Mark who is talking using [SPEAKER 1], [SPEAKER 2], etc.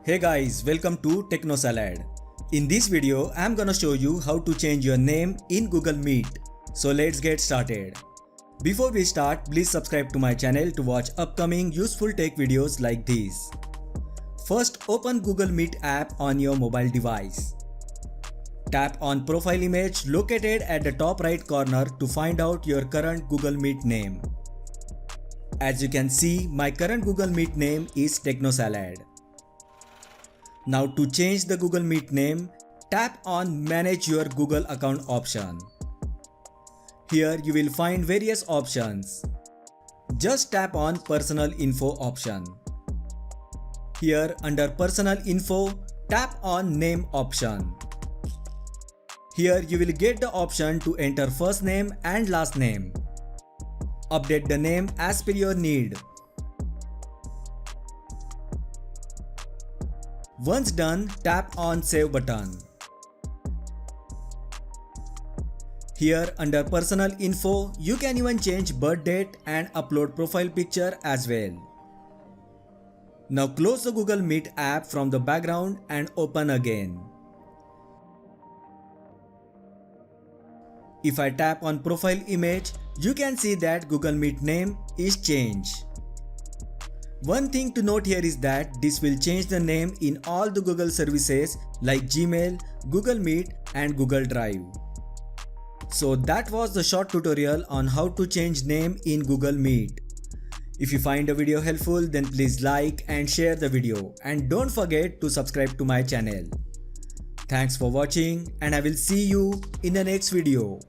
[SPEAKER 1] Hey guys, welcome to TechnoSalad. In this video, I'm gonna show you how to change your name in Google Meet. So let's get started. Before we start, please subscribe to my channel to watch upcoming useful tech videos like these. First, open Google Meet app on your mobile device. Tap on profile image located at the top right corner to find out your current Google Meet name. As you can see, my current Google Meet name is TechnoSalad. Now to change the Google Meet name, tap on Manage your Google account option. Here you will find various options. Just tap on Personal Info option. Here under Personal Info, tap on Name option. Here you will get the option to enter first name and last name. Update the name as per your need. Once done, tap on Save button. Here under Personal Info, you can even change birth date and upload profile picture as well. Now close the Google Meet app from the background and open again. If I tap on profile image, you can see that Google Meet name is changed. One thing to note here is that this will change the name in all the Google services like Gmail, Google Meet and Google Drive. So that was the short tutorial on how to change name in Google Meet. If you find the video helpful, then please like and share the video and don't forget to subscribe to my channel. Thanks for watching and I will see you in the next video.